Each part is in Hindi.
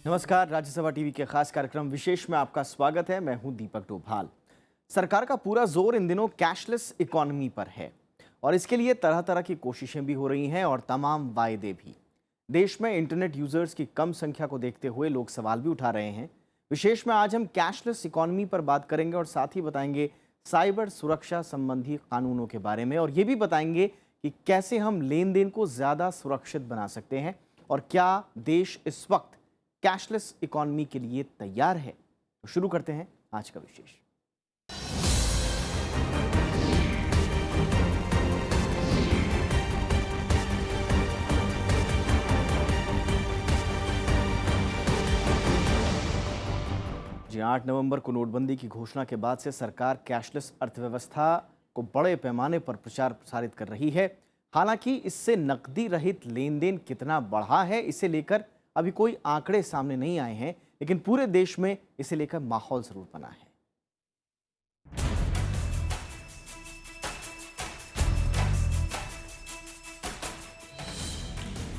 नमस्कार, राज्यसभा टीवी के खास कार्यक्रम विशेष में आपका स्वागत है। मैं हूं दीपक डोभाल। सरकार का पूरा जोर इन दिनों कैशलेस इकोनॉमी पर है और इसके लिए तरह तरह की कोशिशें भी हो रही हैं और तमाम वायदे भी। देश में इंटरनेट यूजर्स की कम संख्या को देखते हुए लोग सवाल भी उठा रहे हैं। विशेष में आज हम कैशलेस इकोनॉमी पर बात करेंगे और साथ ही बताएंगे साइबर सुरक्षा संबंधी कानूनों के बारे में, और ये भी बताएंगे कि कैसे हम लेन देन को ज़्यादा सुरक्षित बना सकते हैं और क्या देश इस वक्त कैशलेस इकोनॉमी के लिए तैयार है। तो शुरू करते हैं आज का विशेष। जी, 8 नवंबर को नोटबंदी की घोषणा के बाद से सरकार कैशलेस अर्थव्यवस्था को बड़े पैमाने पर प्रचार प्रसारित कर रही है। हालांकि इससे नकदी रहित लेन देन कितना बढ़ा है, इसे लेकर अभी कोई आंकड़े सामने नहीं आए हैं, लेकिन पूरे देश में इसे लेकर माहौल जरूर बना है।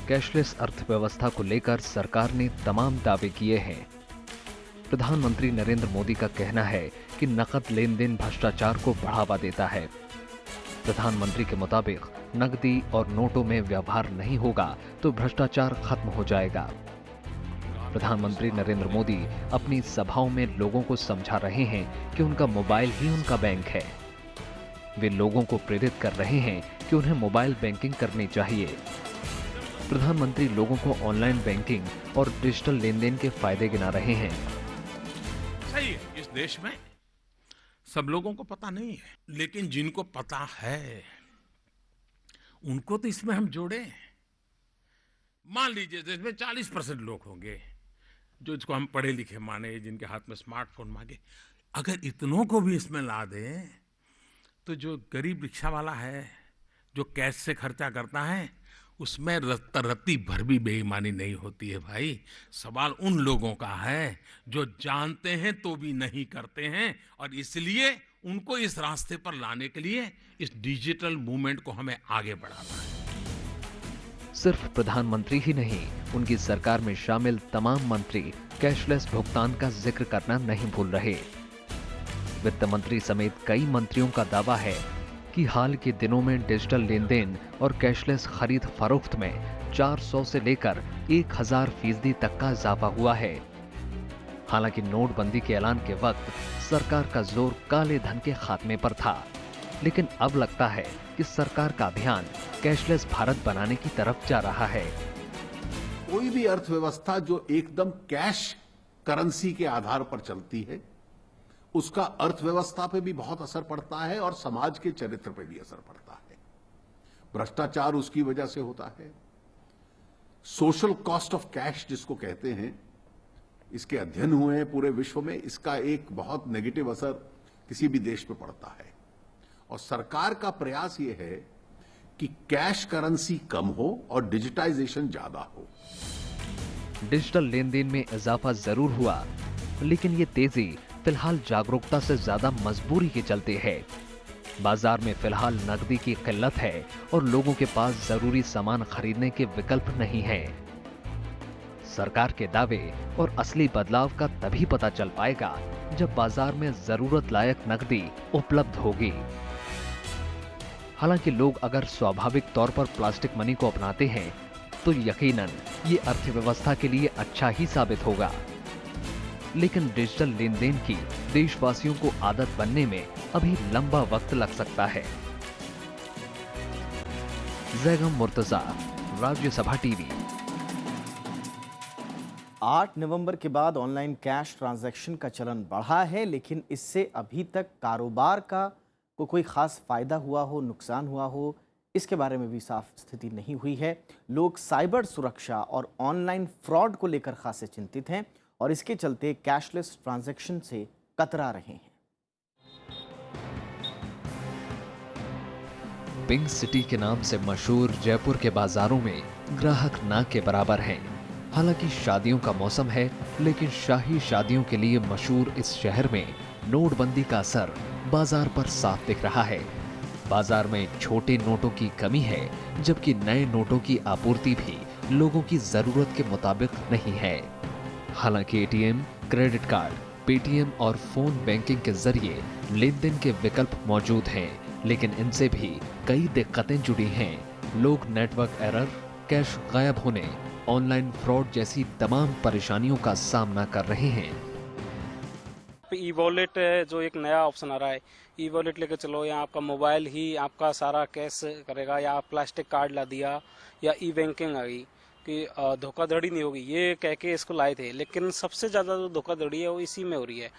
कैशलेस अर्थव्यवस्था को लेकर सरकार ने तमाम दावे किए हैं। प्रधानमंत्री नरेंद्र मोदी का कहना है कि नकद लेन देन भ्रष्टाचार को बढ़ावा देता है। प्रधानमंत्री के मुताबिक नकदी और नोटों में व्यवहार नहीं होगा तो भ्रष्टाचार खत्म हो जाएगा। प्रधानमंत्री नरेंद्र मोदी अपनी सभाओं में लोगों को समझा रहे हैं कि उनका मोबाइल ही उनका बैंक है। वे लोगों को प्रेरित कर रहे हैं कि उन्हें मोबाइल बैंकिंग करनी चाहिए। प्रधानमंत्री लोगों को ऑनलाइन बैंकिंग और डिजिटल लेन देन के फायदे गिना रहे हैं। सही है, इस देश में सब लोगों को पता नहीं है, लेकिन जिनको पता है उनको तो इसमें हम जोड़े। मान लीजिए देश में 40% लोग होंगे जो इसको हम पढ़े लिखे माने, जिनके हाथ में स्मार्टफोन मांगे। अगर इतनों को भी इसमें ला दें तो जो गरीब रिक्शा वाला है, जो कैश से खर्चा करता है, उसमें रत्ती भर भी बेईमानी नहीं होती है। भाई, सवाल उन लोगों का है जो जानते हैं तो भी नहीं करते हैं, और इसलिए उनको इस रास्ते पर लाने के लिए इस डिजिटल मूवमेंट को हमें आगे बढ़ाना है। सिर्फ प्रधानमंत्री ही नहीं, उनकी सरकार में शामिल तमाम मंत्री कैशलेस भुगतान का जिक्र करना नहीं भूल रहे। वित्त मंत्री समेत कई मंत्रियों का दावा है कि हाल के दिनों में डिजिटल लेन देन और कैशलेस खरीद फरोख्त में 400 से लेकर 1000% तक का इजाफा हुआ है। हालांकि नोटबंदी के ऐलान के वक्त सरकार का जोर काले धन के खात्मे पर था, लेकिन अब लगता है कि सरकार का अभियान कैशलेस भारत बनाने की तरफ जा रहा है। कोई भी अर्थव्यवस्था जो एकदम कैश करेंसी के आधार पर चलती है, उसका अर्थव्यवस्था पे भी बहुत असर पड़ता है और समाज के चरित्र पे भी असर पड़ता है। भ्रष्टाचार उसकी वजह से होता है। सोशल कॉस्ट ऑफ कैश जिसको कहते हैं, इसके अध्ययन हुए हैं पूरे विश्व में। इसका एक बहुत नेगेटिव असर किसी भी देश पे पड़ता है, और सरकार का प्रयास यह है कि कैश करेंसी कम हो और डिजिटाइजेशन ज्यादा हो। डिजिटल लेन देन में इजाफा जरूर हुआ, लेकिन ये तेजी फिलहाल जागरूकता से ज्यादा मजबूरी के चलते है। बाजार में फिलहाल नकदी की किल्लत है और लोगों के पास जरूरी सामान खरीदने के विकल्प नहीं है। सरकार के दावे और असली बदलाव का तभी पता चल पाएगा जब बाजार में जरूरत लायक नकदी उपलब्ध होगी। हालांकि लोग अगर स्वाभाविक तौर पर प्लास्टिक मनी को अपनाते हैं तो यकीनन ये अर्थव्यवस्था के लिए अच्छा ही साबित होगा, लेकिन डिजिटल लेन देन की देशवासियों को आदत बनने में अभी लंबा वक्त लग सकता है। जैगम मुर्तजा, राज्यसभा टीवी। 8 नवंबर के बाद ऑनलाइन कैश ट्रांजैक्शन का चलन बढ़ा है, लेकिन इससे अभी तक कारोबार का कोई खास फायदा हुआ हो, नुकसान हुआ हो, इसके बारे में भी साफ स्थिति नहीं हुई है। लोग साइबर सुरक्षा और ऑनलाइन फ्रॉड को लेकर खासे चिंतित हैं और इसके चलते कैशलेस ट्रांजैक्शन से कतरा रहे हैं। पिंक सिटी के नाम से मशहूर जयपुर के बाजारों में ग्राहक ना के बराबर हैं। हालांकि शादियों का मौसम है, लेकिन शाही शादियों के लिए मशहूर इस शहर में नोटबंदी का असर बाजार पर साफ दिख रहा है। बाजार में छोटे नोटों की कमी है, जबकि नए नोटों की आपूर्ति भी लोगों की जरूरत के मुताबिक नहीं है। हालांकि एटीएम, क्रेडिट कार्ड, पेटीएम और फोन बैंकिंग के जरिए लेन-देन के विकल्प मौजूद हैं, लेकिन इनसे भी कई दिक्कतें जुड़ी हैं। लोग नेटवर्क एरर, कैश गायब होने, ऑनलाइन फ्रॉड जैसी तमाम परेशानियों का सामना कर रहे हैं। ई वॉलेट जो एक नया ऑप्शन आ रहा है, ई वॉलेट लेकर चलो, या आपका मोबाइल ही आपका सारा कैश करेगा, या आप प्लास्टिक कार्ड ला दिया, या ई बैंकिंग आ गई कि धोखाधड़ी नहीं होगी, ये कह के इसको लाए थे। लेकिन सबसे ज्यादा जो धोखाधड़ी है वो इसी में हो रही है।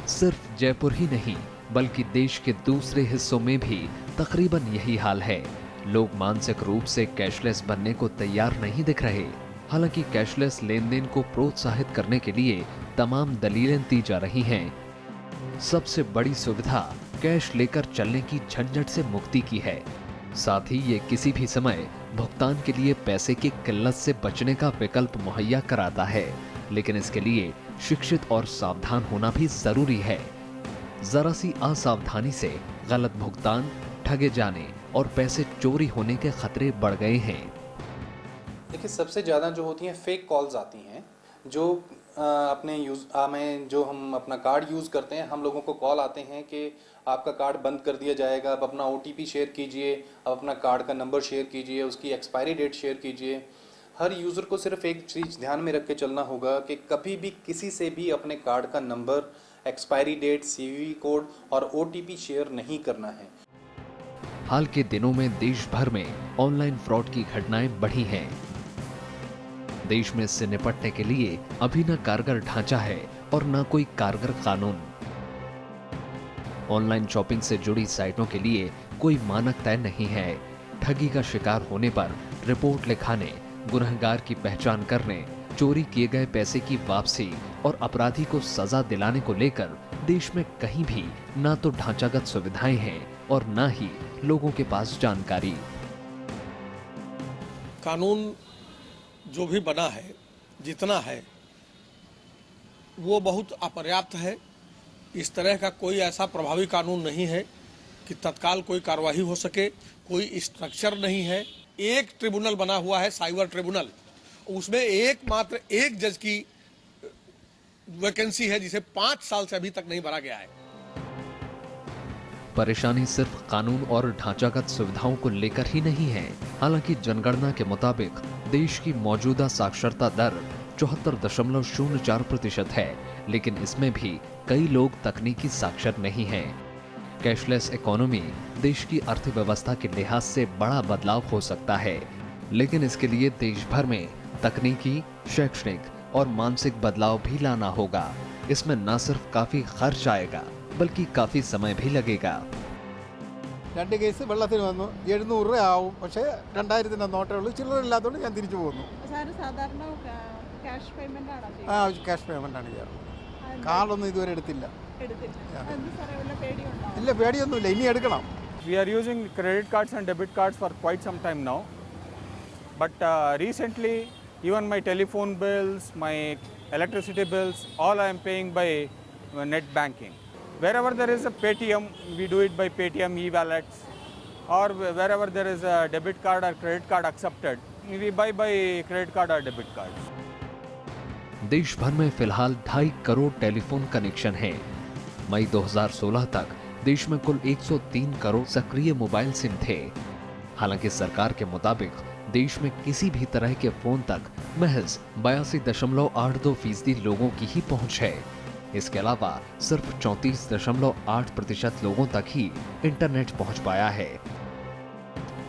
सिर्फ जयपुर ही नहीं बल्कि देश के दूसरे हिस्सों में भी तकरीबन यही हाल है। लोग मानसिक रूप से कैशलेस बनने को तैयार नहीं दिख रहे। हालांकि कैशलेस लेन-देन को प्रोत्साहित करने के लिए तमाम दलीलें दी जा रही हैं। सबसे बड़ी सुविधा कैश लेकर चलने की झंझट से मुक्ति की है। साथ ही ये किसी भी समय भुगतान के लिए पैसे की किल्लत से बचने का विकल्प मुहैया कराता है, लेकिन इसके लिए शिक्षित और सावधान होना भी जरूरी है। जरा सी असावधानी से गलत भुगतान, ठगे जाने और पैसे चोरी होने के खतरे बढ़ गए हैं। देखिए, सबसे ज़्यादा जो होती हैं फेक कॉल्स आती हैं, जो जो हम अपना कार्ड यूज़ करते हैं, हम लोगों को कॉल आते हैं कि आपका कार्ड बंद कर दिया जाएगा, आप अपना OTP शेयर कीजिए, आप अपना कार्ड का नंबर शेयर कीजिए, उसकी एक्सपायरी डेट शेयर कीजिए। हर यूज़र को सिर्फ एक चीज़ ध्यान में रख के चलना होगा कि कभी भी किसी से भी अपने कार्ड का number, expiry date, CVV code और OTP शेयर नहीं करना है। हाल के दिनों में देश भर में ऑनलाइन फ्रॉड की घटनाएं बढ़ी हैं। देश में इससे निपटने के लिए अभी न कारगर ढांचा है और न कोई कारगर कानून। ऑनलाइन शॉपिंग से जुड़ी साइटों के लिए कोई मानक तय नहीं है। ठगी का शिकार होने पर रिपोर्ट लिखाने, गुनहगार की पहचान करने, चोरी किए गए पैसे की वापसी और अपराधी को सजा दिलाने को लेकर देश में कहीं भी ना तो ढांचागत सुविधाएं हैं और ना ही लोगों के पास जानकारी। कानून जो भी बना है, जितना है, वो बहुत अपर्याप्त है। इस तरह का कोई ऐसा प्रभावी कानून नहीं है कि तत्काल कोई कार्यवाही हो सके, कोई स्ट्रक्चर नहीं है। एक ट्रिब्यूनल बना हुआ है, साइबर ट्रिब्यूनल, उसमें मात्र एक जज की वैकेंसी है, जिसे 5 साल से अभी तक नहीं भरा गया है। परेशानी सिर्फ कानून और ढांचागत सुविधाओं को लेकर ही नहीं है। हालांकि जनगणना के मुताबिक देश की मौजूदा साक्षरता दर 74.04% है, लेकिन इसमें भी कई लोग तकनीकी साक्षर नहीं हैं। कैशलेस इकोनॉमी देश की अर्थव्यवस्था के लिहाज से बड़ा बदलाव हो सकता है, लेकिन इसके लिए देश भर में तकनीकी, शैक्षणिक और मानसिक बदलाव भी लाना होगा। इसमें न सिर्फ काफी खर्च आएगा बल्कि काफी समय भी लगेगा। 2 കേസ് വെള്ളത്തിൽ വന്നു, 700 രൂപ ആവും. പക്ഷേ 2000 നോട്ടേ ഉള്ളൂ, ചില്ലറ ഇല്ലാത്തതുകൊണ്ട് ഞാൻ തിരിച്ചു പോകുന്നു. സാധാരണ ക്യാഷ് പേയ്മെന്റ് ആണോ? ക്യാഷ് പേയ്മെന്റ് ആണ് ചെയ്യാറ്. കാർഡൊന്നും ഇതുവരെ എടുത്തില്ല. ഇല്ല, പേടിയൊന്നുമില്ല, ഇനി എടുക്കണം. We are using credit cards and debit cards for quite some time now, but recently even my telephone bills, my electricity bills, all I am paying by net banking. Wherever there is a Paytm, we do it by Paytm e-wallets, or wherever there is a debit card or credit card accepted, we buy by credit card or debit cards. देश भर में फिलहाल 2.5 करोड़ टेलीफोन कनेक्शन हैं। मई 2016 तक देश में कुल 103 करोड़ सक्रिय मोबाइल सिम थे। हालांकि सरकार के मुताबिक देश में किसी भी तरह के फोन तक महज 82.82% लोगों की ही पहुंच है। इसके अलावा सिर्फ 34.8% लोगों तक ही इंटरनेट पहुंच पाया है।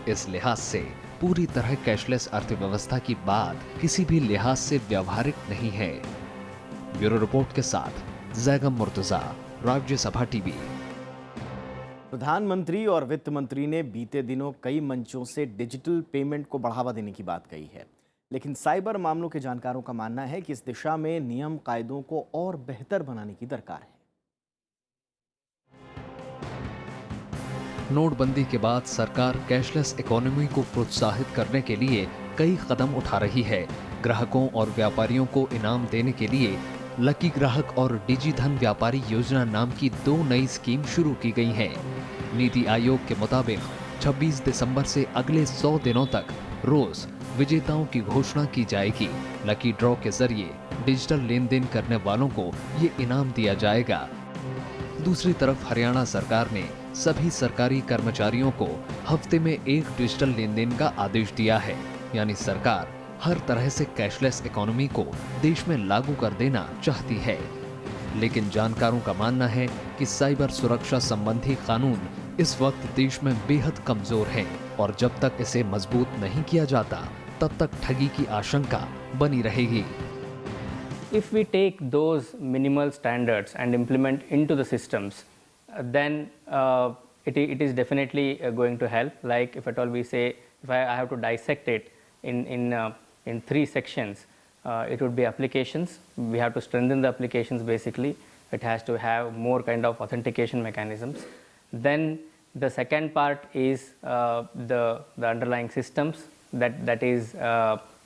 इस लिहाज से पूरी तरह कैशलेस अर्थव्यवस्था की बात किसी भी लिहाज से व्यावहारिक नहीं है। ब्यूरो रिपोर्ट के साथ जैगम मुर्तजा, राज्यसभा टीवी। प्रधानमंत्री और वित्त मंत्री ने बीते दिनों कई मंचों से डिजिटल पेमेंट को बढ़ावा देने की बात कही है, लेकिन साइबर मामलों के जानकारों का मानना है कि इस दिशा में नियम कायदों को और बेहतर बनाने की दरकार है। नोटबंदी के बाद सरकार कैशलेस इकोनॉमी को प्रोत्साहित करने के लिए कई कदम उठा रही है। ग्राहकों और व्यापारियों को इनाम देने के लिए लकी ग्राहक और डिजी धन व्यापारी योजना नाम की 2 नई स्कीम शुरू की गई हैं। नीति आयोग के मुताबिक 26 दिसंबर से अगले 100 दिनों तक रोज विजेताओं की घोषणा की जाएगी। लकी ड्रॉ के जरिए डिजिटल लेन देन करने वालों को ये इनाम दिया जाएगा। दूसरी तरफ हरियाणा सरकार ने सभी सरकारी कर्मचारियों को हफ्ते में एक डिजिटल लेन देन का आदेश दिया है। यानी सरकार हर तरह से कैशलेस इकोनॉमी को देश में लागू कर देना चाहती है। लेकिन जानकारों का मानना है कि साइबर सुरक्षा संबंधी कानून इस वक्त देश में बेहद कमजोर है और जब तक इसे मजबूत नहीं किया जाता तब तक ठगी की आशंका बनी रहेगी। If we take those minimal standards and implement into the systems, then it is definitely going to help. Like if at all we say, if I have to dissect it in three sections, it would be applications. We have to strengthen the applications basically. It has to have more kind of authentication mechanisms. Then the second part is the underlying systems that is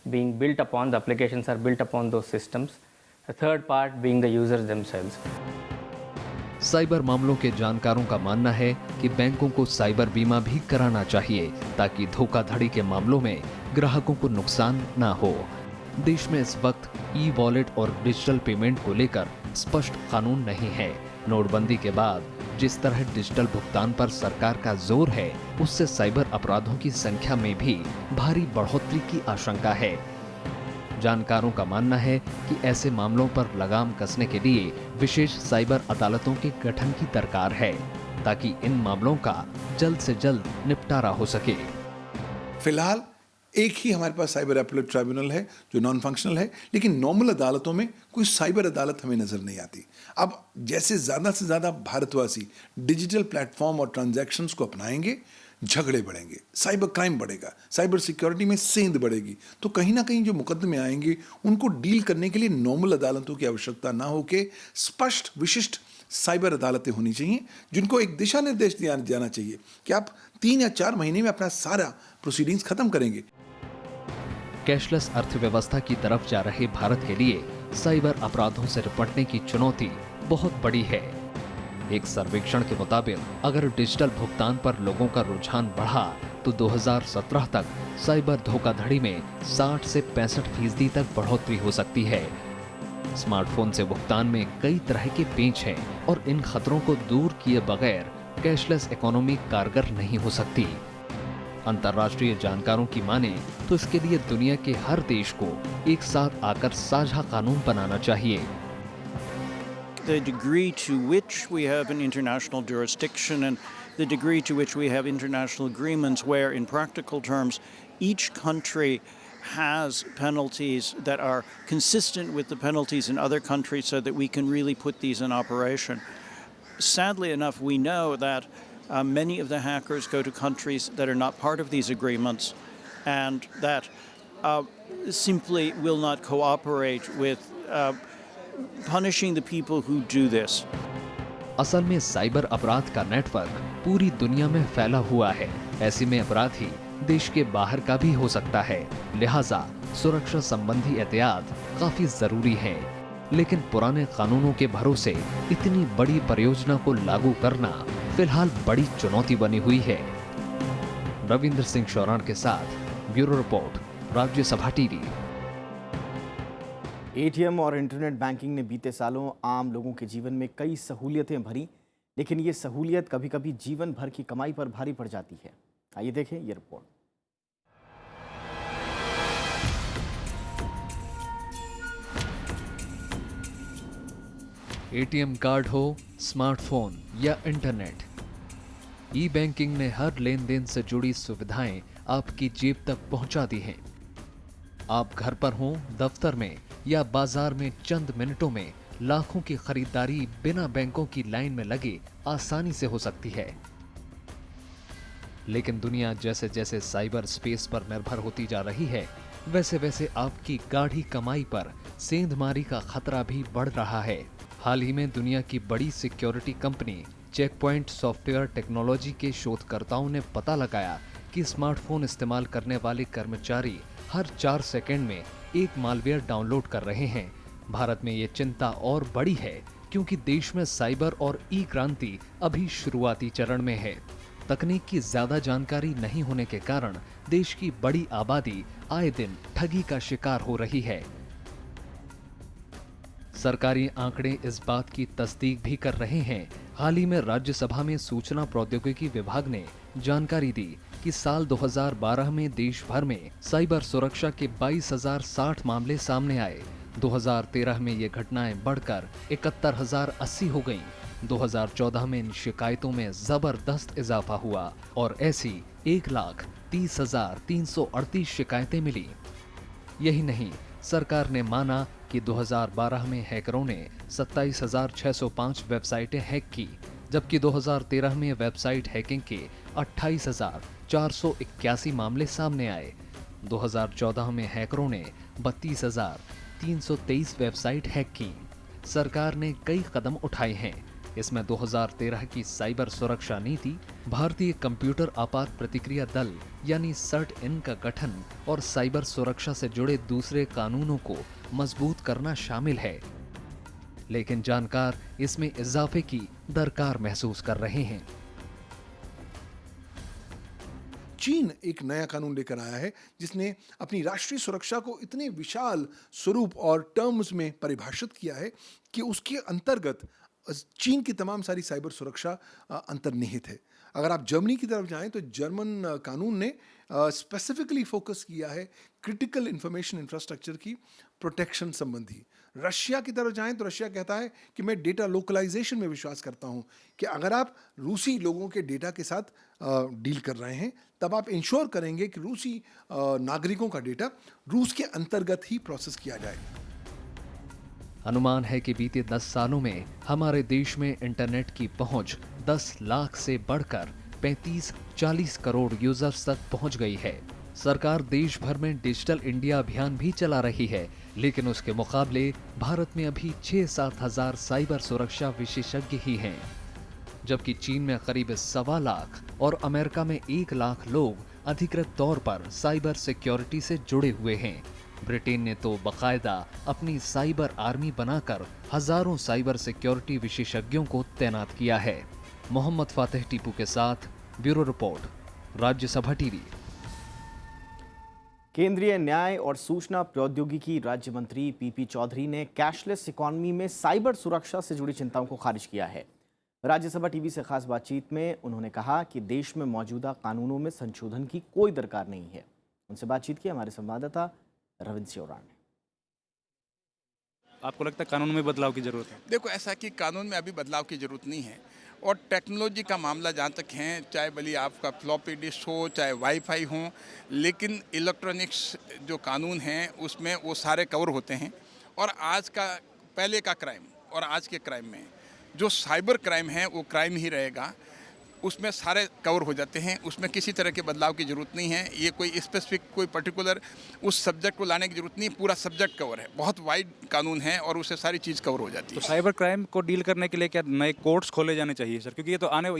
being built upon. The applications are built upon those systems. The third part being the users themselves. Cyber मामलों के जानकारों का मानना है कि बैंकों को साइबर बीमा भी कराना चाहिए ताकि धोखाधड़ी के मामलों में ग्राहकों को नुकसान ना हो। देश में इस वक्त ई वॉलेट और डिजिटल पेमेंट को लेकर स्पष्ट कानून नहीं है। नोटबंदी के बाद जिस तरह डिजिटल भुगतान पर सरकार का जोर है, उससे साइबर अपराधों की संख्या में भी भारी बढ़ोतरी की आशंका है। जानकारों का मानना है कि ऐसे मामलों पर लगाम कसने के लिए विशेष साइबर अदालतों के गठन की दरकार है ताकि इन मामलों का जल्द से जल्द निपटारा हो सके। फिलहाल एक ही हमारे पास साइबर अपीलेट ट्राइब्यूनल है जो नॉन फंक्शनल है, लेकिन नॉर्मल अदालतों में कोई साइबर अदालत हमें नजर नहीं आती। अब जैसे ज्यादा से ज्यादा भारतवासी डिजिटल प्लेटफॉर्म और ट्रांजैक्शंस को अपनाएंगे, झगड़े बढ़ेंगे, साइबर क्राइम बढ़ेगा, साइबर सिक्योरिटी में सेंध बढ़ेगी, तो कहीं ना कहीं जो मुकदमे आएंगे उनको डील करने के लिए नॉर्मल अदालतों की आवश्यकता ना होके स्पष्ट विशिष्ट साइबर अदालतें होनी चाहिए, जिनको एक दिशा निर्देश दिया जाना चाहिए कि आप 3 या 4 महीने में अपना सारा प्रोसीडिंग्स खत्म करेंगे। कैशलेस अर्थव्यवस्था की तरफ जा रहे भारत के लिए साइबर अपराधों से निपटने की चुनौती बहुत बड़ी है। एक सर्वेक्षण के मुताबिक अगर डिजिटल भुगतान पर लोगों का रुझान बढ़ा तो 2017 तक साइबर धोखाधड़ी में 60 से 65% तक बढ़ोतरी हो सकती है। स्मार्टफोन से भुगतान में कई तरह के पेंच हैं और इन खतरों को दूर किए बगैर कैशलेस इकोनॉमी कारगर नहीं हो सकती। अंतर्राष्ट्रीय जानकारों की माने तो इसके लिए दुनिया के हर देश को एक साथ आकर साझा कानून बनाना चाहिए। The degree to which we have an international jurisdiction and the degree to which we have international agreements where, in practical terms, each country has penalties that are consistent with the penalties in other countries so that we can really put these in operation. Sadly enough, we know that many of the hackers go to countries that are not part of these agreements and that simply will not cooperate with punishing the people who do this. असल में साइबर अपराध का नेटवर्क पूरी दुनिया में फैला हुआ है। ऐसे में अपराधी देश के बाहर का भी हो सकता है, लिहाजा सुरक्षा संबंधी एहतियात काफी जरूरी है। लेकिन पुराने कानूनों के भरोसे इतनी बड़ी परियोजना को लागू करना फिलहाल बड़ी चुनौती बनी हुई है। रविंद्र सिंह शौरान के साथ bureau report, Rajya Sabha TV. ATM और इंटरनेट बैंकिंग ने बीते सालों आम लोगों के जीवन में कई सहूलियतें भरी, लेकिन ये सहूलियत कभी कभी जीवन भर की कमाई पर भारी पड़ जाती है। आइए देखें ये रिपोर्ट। एटीएम कार्ड हो, स्मार्टफोन या इंटरनेट, ई बैंकिंग ने हर लेन देन से जुड़ी सुविधाएं आपकी जेब तक पहुंचा दी हैं। आप घर पर हों, दफ्तर में या बाजार में चंद मिनटों में लाखों की खरीदारी बिना बैंकों की लाइन में लगे आसानी से हो सकती है। लेकिन दुनिया जैसे जैसे साइबर स्पेस पर निर्भर होती जा रही है, वैसे वैसे आपकी गाढ़ी कमाई पर सेंधमारी का खतरा भी बढ़ रहा है। हाल ही में दुनिया की बड़ी security company checkpoint software technology के शोधकर्ताओं ने पता लगाया कि स्मार्टफोन इस्तेमाल करने वाले कर्मचारी हर 4 सेकंड में एक मालवेयर डाउनलोड कर रहे हैं। भारत में ये चिंता और बड़ी है क्योंकि देश में साइबर और ई क्रांति अभी शुरुआती चरण में है। तकनीक की ज्यादा जानकारी नहीं होने के कारण देश की बड़ी आबादी आए दिन ठगी का शिकार हो रही है। सरकारी आंकड़े इस बात की तस्दीक भी कर रहे हैं। हाल ही में राज्यसभा में सूचना प्रौद्योगिकी विभाग ने जानकारी दी कि साल 2012 में देश भर में साइबर सुरक्षा के 22,060 मामले सामने आए। 2013 में ये घटनाएं बढ़कर 71,080 हो गईं। 2014 में इन शिकायतों में जबरदस्त इजाफा हुआ और ऐसी 1,30,338 शिकायतें मिली। यही नहीं, सरकार ने माना कि 2012 में हैकरों ने 27,605 वेबसाइटें हैक की, जबकि 2013 में वेबसाइट हैकिंग के 28,481 मामले सामने आए। 2014 में हैकरों ने 32,323 वेबसाइट हैक की। सरकार ने कई कदम उठाए हैं। इसमें 2013 की साइबर सुरक्षा नीति, भारतीय कंप्यूटर आपात प्रतिक्रिया दल यानी सर्ट-इन का गठन और साइबर सुरक्षा से जुड़े दूसरे कानूनों को मजबूत करना शामिल है। लेकिन जानकार इसमें इजाफे की दरकार महसूस कर रहे हैं। चीन एक नया कानून लेकर आया है जिसने अपनी राष्ट्रीय सुरक्षा को इतने विशाल स्वरूप और टर्म्स में परिभाषित किया है कि उसके अंतर्गत चीन की तमाम सारी साइबर सुरक्षा अंतर्निहित है। अगर आप जर्मनी की तरफ जाएं तो जर्मन कानून ने स्पेसिफिकली फोकस किया है क्रिटिकल इंफॉर्मेशन इंफ्रास्ट्रक्चर की प्रोटेक्शन संबंधी। रशिया की तरफ जाएं तो रशिया कहता है कि मैं डेटा लोकलाइजेशन में विश्वास करता हूं कि अगर आप रूसी लोगों के डेटा के साथ डील कर रहे हैं तब आप इंश्योर करेंगे कि रूसी नागरिकों का डेटा रूस के अंतर्गत ही प्रोसेस किया जाए। अनुमान है कि बीते 10 सालों में हमारे देश में इंटरनेट की पहुंच 10 लाख से बढ़कर 35-40 करोड़ यूजर्स तक पहुंच गई है। सरकार देश भर में डिजिटल इंडिया अभियान भी चला रही है, लेकिन उसके मुकाबले भारत में अभी 6-7 हजार साइबर सुरक्षा विशेषज्ञ ही हैं, जबकि चीन में करीब 1.25 लाख और अमेरिका में 1 लाख लोग अधिकृत तौर पर साइबर सिक्योरिटी से जुड़े हुए हैं। ब्रिटेन ने तो बाकायदा अपनी साइबर आर्मी बनाकर हजारों साइबर सिक्योरिटी विशेषज्ञों को तैनात किया है। मोहम्मद फातिह टीपू के साथ ब्यूरो रिपोर्ट, राज्यसभा टीवी। केंद्रीय न्याय और सूचना प्रौद्योगिकी राज्य मंत्री पीपी चौधरी ने कैशलेस इकॉनमी में साइबर सुरक्षा से जुड़ी चिंताओं को खारिज किया है। राज्यसभा टीवी से खास बातचीत में उन्होंने कहा कि देश में मौजूदा कानूनों में संशोधन की कोई दरकार नहीं है। उनसे बातचीत की हमारे संवाददाता रविंद्र सियोरा ने। आपको लगता है कानून में बदलाव की जरूरत है? देखो, ऐसा कि कानून में अभी बदलाव की जरूरत नहीं है और टेक्नोलॉजी का मामला जहाँ तक है, चाहे भले आपका फ्लॉपी डिस्क हो चाहे वाईफाई हो, लेकिन इलेक्ट्रॉनिक्स जो कानून हैं उसमें वो सारे कवर होते हैं। और आज का पहले का क्राइम और आज के क्राइम में जो साइबर क्राइम है वो क्राइम ही रहेगा, उसमें सारे कवर हो जाते हैं। उसमें किसी तरह के बदलाव की ज़रूरत नहीं है। ये कोई स्पेसिफिक कोई पर्टिकुलर उस सब्जेक्ट को लाने की ज़रूरत नहीं, पूरा सब्जेक्ट कवर है। बहुत वाइड कानून है और उससे सारी चीज़ कवर हो जाती है। तो साइबर क्राइम को डील करने के लिए क्या नए कोर्ट्स खोले जाने चाहिए सर? क्योंकि ये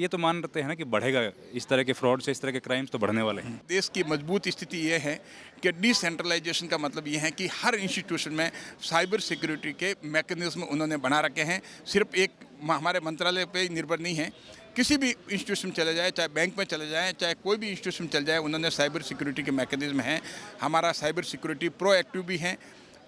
तो मान रहे हैं ना कि बढ़ेगा, इस तरह के फ्रॉड से इस तरह के क्राइम्स तो बढ़ने वाले हैं। देश की मजबूत स्थिति ये है कि डिसेंट्रलाइजेशन का मतलब ये है कि हर इंस्टीट्यूशन में साइबर सिक्योरिटी के मैकेनिज्म उन्होंने बना रखे हैं। सिर्फ एक हमारे मंत्रालय पे निर्भर नहीं है, किसी भी इंस्टीट्यूशन चले जाए, चाहे बैंक में चले जाए, चाहे कोई भी इंस्टीट्यूशन चले जाए, उन्होंने साइबर सिक्योरिटी के मैकेनिज्म हैं। हमारा साइबर सिक्योरिटी प्रोएक्टिव भी है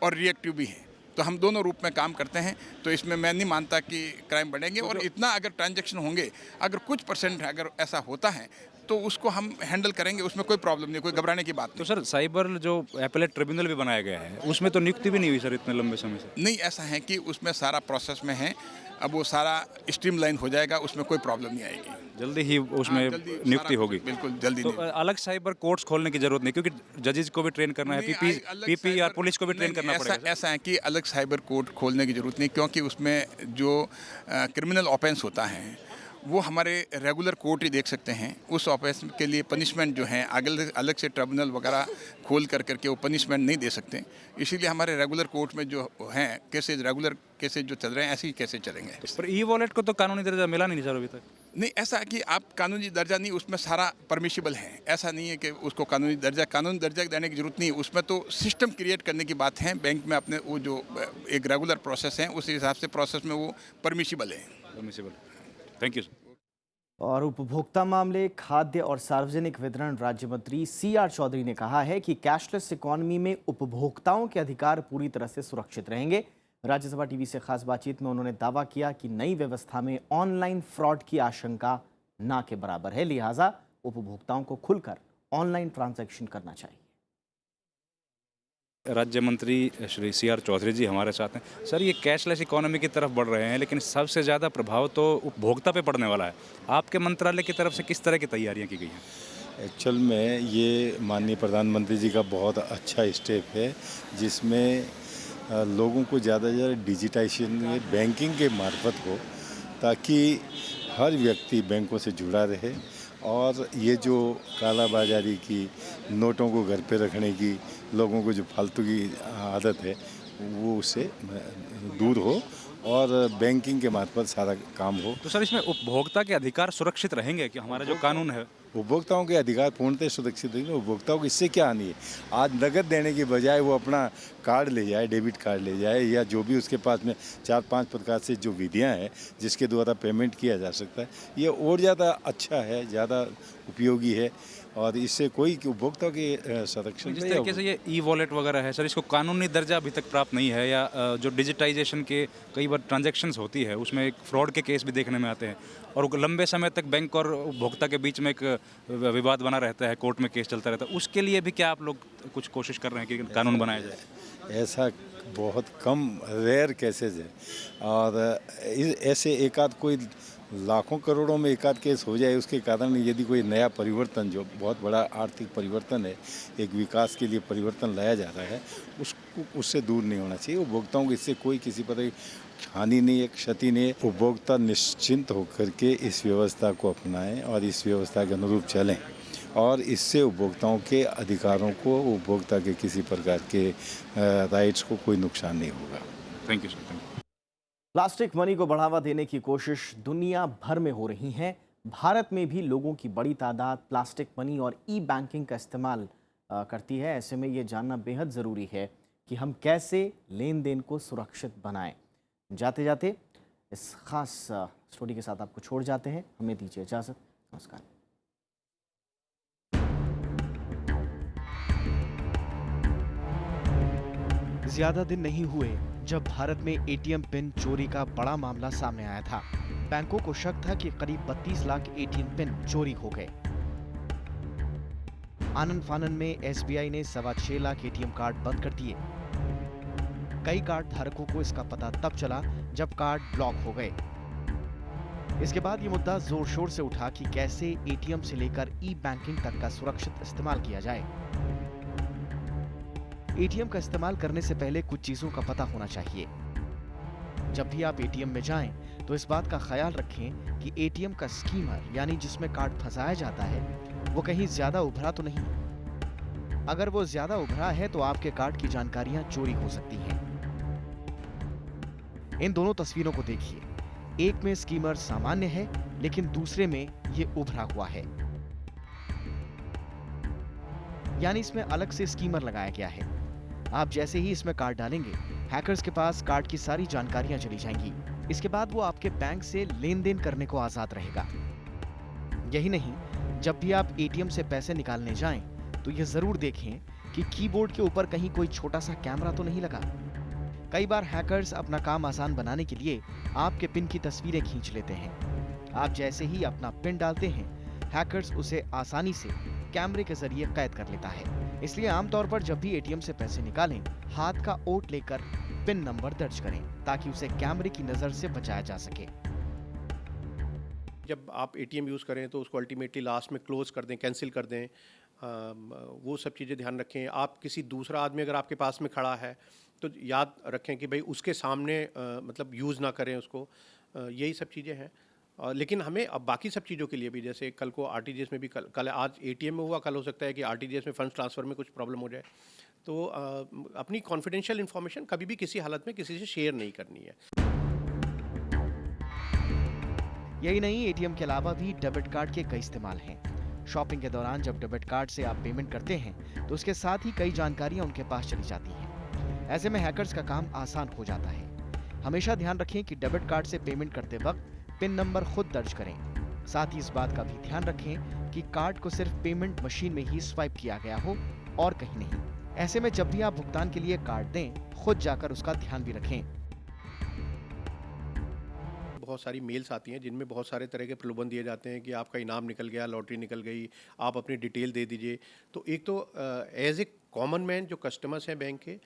और रिएक्टिव भी है, तो हम दोनों रूप में काम करते हैं। तो इसमें मैं नहीं मानता कि क्राइम बढ़ेंगे। और इतना अगर ट्रांजैक्शन होंगे, अगर कुछ परसेंट अगर ऐसा होता है तो उसको हम हैंडल करेंगे, उसमें कोई प्रॉब्लम नहीं, कोई घबराने की बात नहीं। तो सर साइबर जो एपेलेट ट्रिब्यूनल भी बनाया गया है उसमें तो नियुक्ति भी नहीं हुई सर इतने लंबे समय से? नहीं, ऐसा है कि उसमें सारा प्रोसेस में है, अब वो सारा स्ट्रीमलाइन हो जाएगा, उसमें कोई प्रॉब्लम नहीं आएगी। जल्दी ही उसमें नियुक्ति होगी? बिल्कुल जल्दी। तो अलग साइबर कोर्ट्स खोलने की जरूरत नहीं, क्योंकि जजेस को भी ट्रेन करना है, पीपी या पुलिस को भी ट्रेन करना पड़ेगा। ऐसा है कि अलग साइबर कोर्ट खोलने की जरूरत नहीं, क्योंकि उसमें जो क्रिमिनल ऑफेंस होता है वो हमारे रेगुलर कोर्ट ही देख सकते हैं। उस ऑफेंस के लिए पनिशमेंट जो है अलग से ट्रिब्यूनल वगैरह खोल करके वो पनिशमेंट नहीं दे सकते। इसीलिए हमारे रेगुलर कोर्ट में जो हैं केसेज, रेगुलर केसेज जो चल रहे हैं, ऐसे ही केसेज चलेंगे। पर ई वॉलेट को तो कानूनी दर्जा मिला नहीं सर अभी तक? नहीं, ऐसा कि आप कानूनी दर्जा नहीं, उसमें सारा परमिशिबल है। ऐसा नहीं है कि उसको कानूनी दर्जा देने की जरूरत नहीं है। उसमें तो सिस्टम क्रिएट करने की बात है। बैंक में अपने वो जो एक रेगुलर प्रोसेस है उस हिसाब से प्रोसेस में वो परमिशिबल है। Thank you. और उपभोक्ता मामले, खाद्य और सार्वजनिक वितरण राज्य मंत्री CR चौधरी ने कहा है कि कैशलेस इकॉनमी में उपभोक्ताओं के अधिकार पूरी तरह से सुरक्षित रहेंगे। राज्यसभा टीवी से खास बातचीत में उन्होंने दावा किया कि नई व्यवस्था में ऑनलाइन फ्रॉड की आशंका ना के बराबर है, लिहाजा उपभोक्ताओं को खुलकर ऑनलाइन ट्रांजैक्शन करना चाहिए। राज्य मंत्री श्री CR चौधरी जी हमारे साथ हैं। सर, ये कैशलेस इकोनॉमी की तरफ बढ़ रहे हैं, लेकिन सबसे ज़्यादा प्रभाव तो उपभोक्ता पे पड़ने वाला है। आपके मंत्रालय की तरफ से किस तरह की तैयारियां की गई हैं? एक्चुअल में ये माननीय प्रधानमंत्री जी का बहुत अच्छा स्टेप है, जिसमें लोगों को ज़्यादा से ज़्यादा डिजिटाइजेशन बैंकिंग के मार्फत हो, ताकि हर व्यक्ति बैंकों से जुड़ा रहे और ये जो कालाबाजारी की, नोटों को घर पे रखने की, लोगों को जो फालतू की आदत है वो उससे दूर हो और बैंकिंग के मार्फत सारा काम हो। तो सर, इसमें उपभोक्ता के अधिकार सुरक्षित रहेंगे कि हमारा जो कानून है? उपभोक्ताओं के अधिकार पूर्णतः सुरक्षित रहेंगे। उपभोक्ताओं को इससे क्या हानि है? आज नगद देने की बजाय वो अपना कार्ड ले जाए, डेबिट कार्ड ले जाए, या जो भी उसके पास में 4-5 प्रकार से जो विधियां हैं जिसके द्वारा पेमेंट किया जा सकता है, ये और ज़्यादा अच्छा है, ज़्यादा उपयोगी है और इससे कोई उपभोक्ता के संरक्षण जिस तरीके से ये ई-वॉलेट वगैरह है सर, इसको कानूनी दर्जा अभी तक प्राप्त नहीं है, या जो डिजिटाइजेशन के कई बार ट्रांजैक्शंस होती है उसमें एक फ्रॉड के केस भी देखने में आते हैं और लंबे समय तक बैंक और उपभोक्ता के बीच में एक विवाद बना रहता है, कोर्ट में केस चलता रहता है, उसके लिए भी क्या आप लोग कुछ कोशिश कर रहे हैं कि कानून बनाया जाए? ऐसा बहुत कम रेयर केसेज है और ऐसे एक आध कोई लाखों करोड़ों में एक आध केस हो जाए, उसके कारण यदि कोई नया परिवर्तन, जो बहुत बड़ा आर्थिक परिवर्तन है, एक विकास के लिए परिवर्तन लाया जा रहा है, उससे दूर नहीं होना चाहिए। उपभोक्ताओं को इससे कोई किसी प्रकार की हानि नहीं है, क्षति नहीं है। उपभोक्ता निश्चिंत होकर के इस व्यवस्था को अपनाएं और इस व्यवस्था के अनुरूप चलें और इससे उपभोक्ताओं के अधिकारों को, उपभोक्ता के किसी प्रकार के राइट्स को कोई नुकसान नहीं होगा। Thank you sir. Plastic money को बढ़ावा देने की कोशिश दुनिया भर में हो रही है। भारत में भी लोगों की बड़ी तादाद प्लास्टिक मनी और ई बैंकिंग का इस्तेमाल करती है। ऐसे में ये जानना बेहद ज़रूरी है कि हम कैसे लेन देन को सुरक्षित बनाएं। जाते जाते इस खास स्टोरी के साथ आपको छोड़ जाते हैं। हमें दीजिए इजाज़त। नमस्कार। ज्यादा दिन नहीं हुए जब भारत में एटीएम पिन चोरी का बड़ा मामला सामने आया था। बैंकों को शक था कि करीब 32 लाख एटीएम पिन चोरी हो गए। आनन फानन में एसबीआई ने 6.25 लाख एटीएम कार्ड बंद कर दिए। कई कार्ड धारकों को इसका पता तब चला जब कार्ड ब्लॉक हो गए। इसके बाद ये मुद्दा जोर शोर से उठा कि कैसे एटीएम से लेकर ई बैंकिंग तक का सुरक्षित इस्तेमाल किया जाए। एटीएम का इस्तेमाल करने से पहले कुछ चीजों का पता होना चाहिए। जब भी आप एटीएम में जाएं, तो इस बात का ख्याल रखें कि एटीएम का स्कीमर यानी जिसमें कार्ड फंसाया जाता है वो कहीं ज्यादा उभरा तो नहीं। अगर वो ज्यादा उभरा है तो आपके कार्ड की जानकारियां चोरी हो सकती हैं। इन दोनों तस्वीरों को देखिए। एक में स्कीमर सामान्य है लेकिन दूसरे में ये उभरा हुआ है, यानी इसमें अलग से स्कीमर लगाया गया है। आप जैसे ही इसमें कार्ड डालेंगे, हैकर्स के पास कार्ड की सारी जानकारियां चली जाएंगी। इसके बाद वो आपके बैंक से लेन देन करने को आजाद रहेगा। यही नहीं, जब भी आप एटीएम से पैसे निकालने जाएं, तो यह जरूर देखें कि कीबोर्ड के ऊपर कहीं कोई छोटा सा कैमरा तो नहीं लगा। कई बार हैकर्स अपना काम आसान बनाने के लिए आपके पिन की तस्वीरें खींच लेते हैं। आप जैसे ही अपना पिन डालते हैं, हैकर्स उसे आसानी से कैमरे के जरिए कैद कर लेता है। इसलिए आमतौर पर जब भी एटीएम से पैसे निकालें, हाथ का ओट लेकर पिन नंबर दर्ज करें ताकि उसे कैमरे की नजर से बचाया जा सके। जब आप एटीएम यूज़ करें तो उसको अल्टीमेटली लास्ट में क्लोज कर दें, कैंसिल कर दें, वो सब चीज़ें ध्यान रखें। आप किसी दूसरा आदमी अगर आपके पास में खड़ा है तो याद रखें कि भाई उसके सामने मतलब यूज़ ना करें उसको। यही सब चीज़ें हैं। लेकिन हमें अब बाकी सब चीज़ों के लिए भी, जैसे कल को आरटीजीएस में भी, कल आज एटीएम में हुआ, कल हो सकता है कि आरटीजीएस में फंड्स ट्रांसफ़र में कुछ प्रॉब्लम हो जाए, तो अपनी कॉन्फिडेंशियल इन्फॉर्मेशन कभी भी किसी हालत में किसी से शेयर नहीं करनी है। यही नहीं, एटीएम के अलावा भी डेबिट कार्ड के कई इस्तेमाल हैं। शॉपिंग के दौरान जब डेबिट कार्ड से आप पेमेंट करते हैं तो उसके साथ ही कई जानकारियां उनके पास चली जाती हैं। ऐसे में हैकर्स का काम आसान हो जाता है। हमेशा ध्यान रखें कि डेबिट कार्ड से पेमेंट करते वक्त पिन नंबर खुद दर्ज करें। साथ ही इस बात का भी ध्यान रखें कि कार्ड को सिर्फ पेमेंट मशीन में ही स्वाइप किया गया हो और कहीं नहीं। ऐसे में जब भी आप भुगतान के लिए कार्ड दें, खुद जाकर उसका ध्यान भी रखें। बहुत सारी मेल्स आती हैं जिनमें बहुत सारे तरह के प्रलोभन दिए जाते हैं कि आपका इनाम निकल गया, लॉटरी निकल गई, आप अपनी डिटेल दे दीजिए। तो एक तो एज ए कॉमन मैन जो कस्टमर्स हैं बैंक के,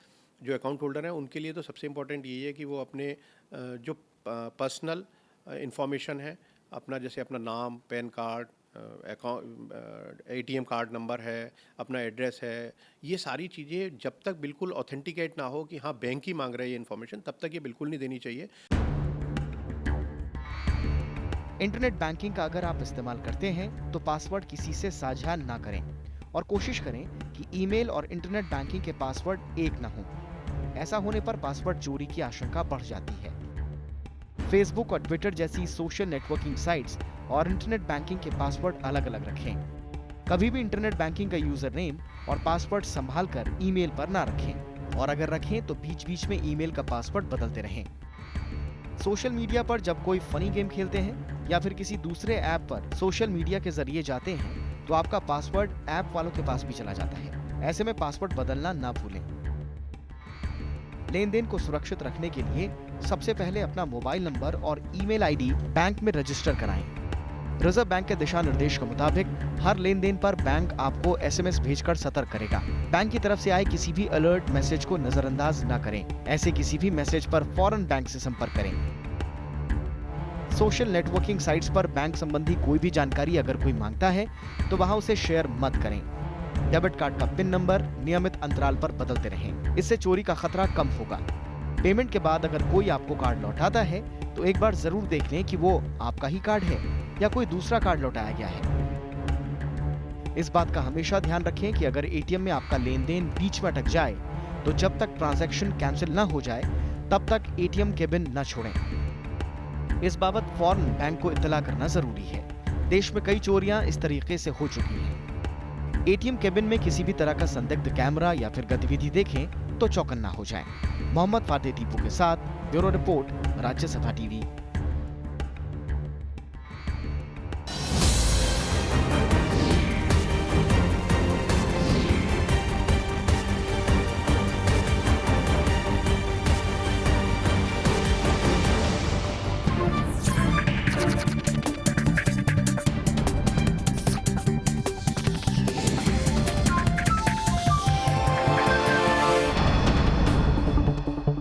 जो अकाउंट होल्डर हैं, उनके लिए तो सबसे इम्पोर्टेंट यही है कि वो अपने जो पर्सनल इंफॉर्मेशन है, अपना जैसे अपना नाम, pan card, ATM card number है, अपना एड्रेस है, ये सारी चीज़ें जब तक बिल्कुल ऑथेंटिकेट ना हो कि हाँ बैंक ही मांग रहा है ये इन्फॉर्मेशन, तब तक ये बिल्कुल नहीं देनी चाहिए। इंटरनेट बैंकिंग का अगर आप इस्तेमाल करते हैं तो पासवर्ड किसी से साझा ना करें और कोशिश करें कि ईमेल और इंटरनेट बैंकिंग के पासवर्ड एक ना हो। ऐसा होने पर पासवर्ड चोरी की आशंका बढ़ जाती है। फेसबुक और ट्विटर जैसी सोशल नेटवर्किंग साइट्स और इंटरनेट बैंकिंग के पासवर्ड अलग अलग रखें। कभी भी इंटरनेट बैंकिंग का यूजर नेम और पासवर्ड संभाल कर ईमेल पर ना रखें, और अगर रखें तो बीच बीच में ईमेल का पासवर्ड बदलते रहें। सोशल मीडिया पर जब कोई फनी गेम खेलते हैं या फिर किसी दूसरे ऐप पर सोशल मीडिया के जरिए जाते हैं तो आपका पासवर्ड ऐप वालों के पास भी चला जाता है। ऐसे में पासवर्ड बदलना ना भूलें। लेन देन को सुरक्षित रखने के लिए सबसे पहले अपना मोबाइल नंबर और ईमेल आईडी बैंक में रजिस्टर कराएं। रिजर्व बैंक के दिशा निर्देश के मुताबिक हर लेन देन पर बैंक आपको SMS भेजकर सतर्क करेगा। बैंक की तरफ से आए किसी भी अलर्ट मैसेज को नजरअंदाज न करें। ऐसे किसी भी मैसेज पर फौरन बैंक से संपर्क करें। सोशल नेटवर्किंग साइट्स पर बैंक संबंधी कोई भी जानकारी अगर कोई मांगता है तो वहां उसे शेयर मत करें। डेबिट कार्ड का पिन नंबर नियमित अंतराल पर बदलते रहें, इससे चोरी का खतरा कम होगा। पेमेंट के बाद अगर कोई आपको कार्ड लौटाता है तो एक बार जरूर देख लें कि वो आपका ही कार्ड है या कोई दूसरा कार्ड लौटाया गया है। इस बात का हमेशा ध्यान रखें कि अगर ATM में आपका लेन देन बीच में अटक जाए तो जब तक ट्रांजैक्शन कैंसिल ना हो जाए तब तक ATM केबिन न छोड़ें। इस बाबत फौरन बैंक को इत्तला करना जरूरी है। देश में कई चोरियां इस तरीके से हो चुकी हैं। ATM केबिन में किसी भी तरह का संदिग्ध कैमरा या फिर गतिविधि देखें तो चौकन्ना हो जाएं। मोहम्मद फातेह टीपू के साथ ब्यूरो रिपोर्ट, राज्यसभा TV।